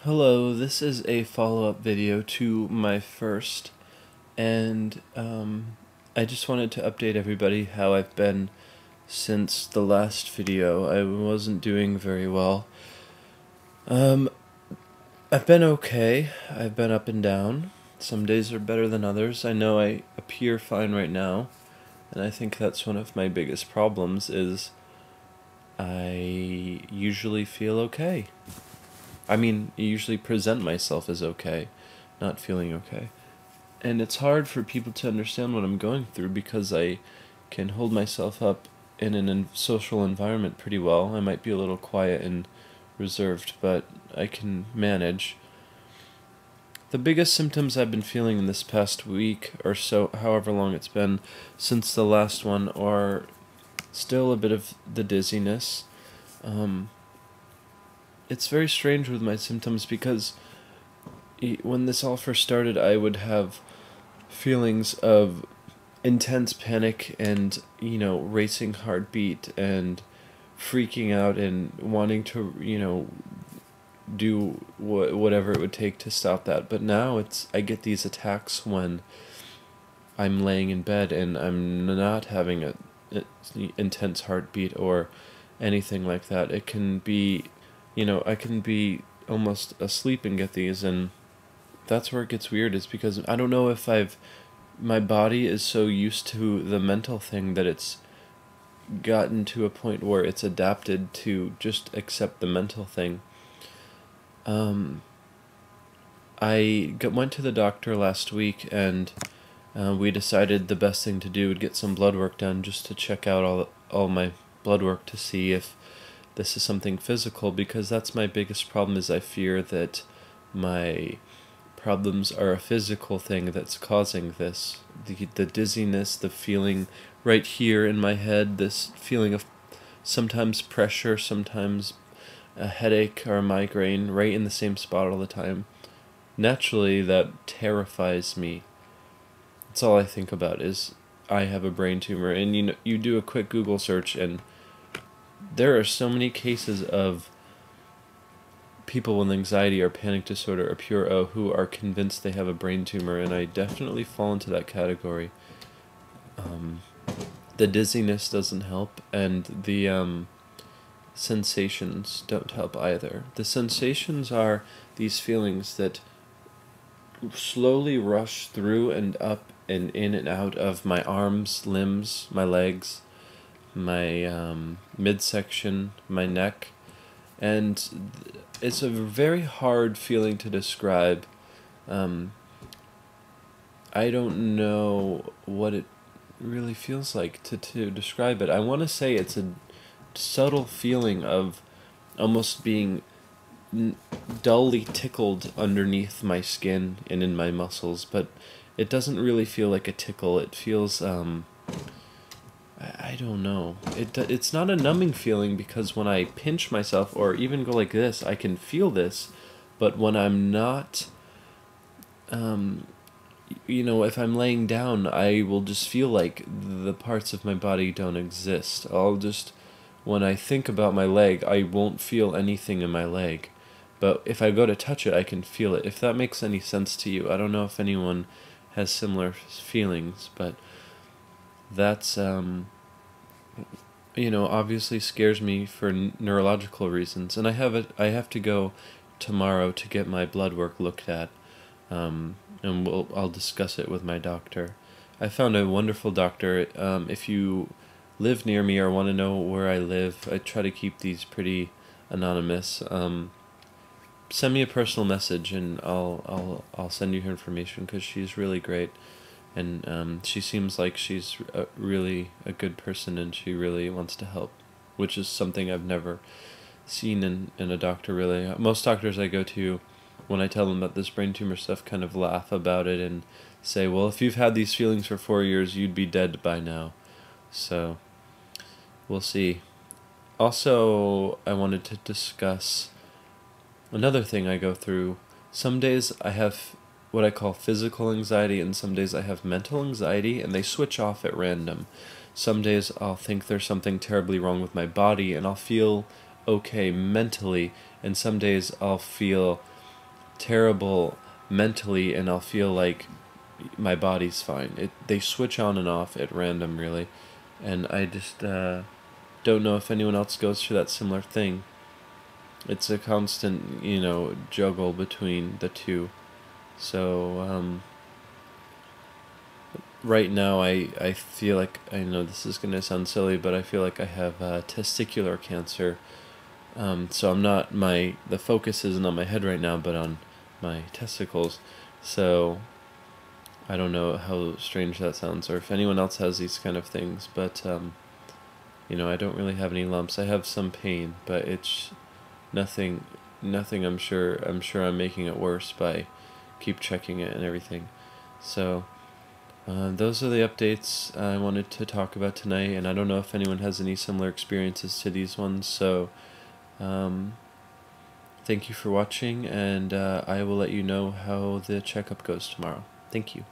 Hello, this is a follow-up video to my first, and I just wanted to update everybody how I've been since the last video. I wasn't doing very well. I've been okay. I've been up and down. Some days are better than others. I know I appear fine right now, and I think that's one of my biggest problems is I usually feel okay. I usually present myself as okay, not feeling okay. And it's hard for people to understand what I'm going through because I can hold myself up in an social environment pretty well. I might be a little quiet and reserved, but I can manage. The biggest symptoms I've been feeling in this past week or so, however long it's been since the last one, are still a bit of the dizziness. It's very strange with my symptoms because when this all first started, I would have feelings of intense panic and, racing heartbeat and freaking out and wanting to, do whatever it would take to stop that. But now I get these attacks when I'm laying in bed and I'm not having a intense heartbeat or anything like that. It can be, I can be almost asleep and get these, and that's where it gets weird, is because I don't know if my body is so used to the mental thing that it's gotten to a point where it's adapted to just accept the mental thing. I went to the doctor last week, and we decided the best thing to do would get some blood work done just to check out all my blood work to see if this is something physical, because that's my biggest problem, is I fear that my problems are a physical thing that's causing this. The dizziness, the feeling right here in my head, this feeling of sometimes pressure, sometimes a headache or a migraine right in the same spot all the time. Naturally, that terrifies me. That's all I think about, is I have a brain tumor. And you do a quick Google search, and there are so many cases of people with anxiety or panic disorder or pure O who are convinced they have a brain tumor, and I definitely fall into that category. The dizziness doesn't help, and the sensations don't help either. The sensations are these feelings that slowly rush through and up and in and out of my arms, limbs, my legs, my midsection, my neck, and it's a very hard feeling to describe. I don't know what it really feels like to describe it. I want to say it's a subtle feeling of almost being dully tickled underneath my skin and in my muscles, but it doesn't really feel like a tickle. It feels I don't know. It's not a numbing feeling, because when I pinch myself or even go like this, I can feel this, but when I'm not, if I'm laying down, I will just feel like the parts of my body don't exist. When I think about my leg, I won't feel anything in my leg, but if I go to touch it, I can feel it. If that makes any sense to you. I don't know if anyone has similar feelings, but that's obviously scares me for neurological reasons, and I have to go tomorrow to get my blood work looked at, and I'll discuss it with my doctor. I found a wonderful doctor. If you live near me or want to know where I live, I try to keep these pretty anonymous. Send me a personal message, and I'll send you her information, because she's really great. And she seems like she's really a good person, and she really wants to help, which is something I've never seen in a doctor, really. Most doctors I go to, when I tell them about this brain tumor stuff, kind of laugh about it and say, well, if you've had these feelings for 4 years, you'd be dead by now. So, we'll see. Also, I wanted to discuss another thing I go through. Some days I have what I call physical anxiety, and some days I have mental anxiety, and they switch off at random. Some days I'll think there's something terribly wrong with my body, and I'll feel okay mentally, and some days I'll feel terrible mentally, and I'll feel like my body's fine. They switch on and off at random, really, and I just don't know if anyone else goes through that similar thing. It's a constant, juggle between the two. So right now I feel like, I know this is going to sound silly, but I feel like I have testicular cancer. So the focus isn't on my head right now, but on my testicles. So I don't know how strange that sounds, or if anyone else has these kind of things, but I don't really have any lumps. I have some pain, but it's nothing. I'm sure I'm making it worse by keep checking it and everything. So those are the updates I wanted to talk about tonight, and I don't know if anyone has any similar experiences to these ones. So thank you for watching, and I will let you know how the checkup goes tomorrow. Thank you.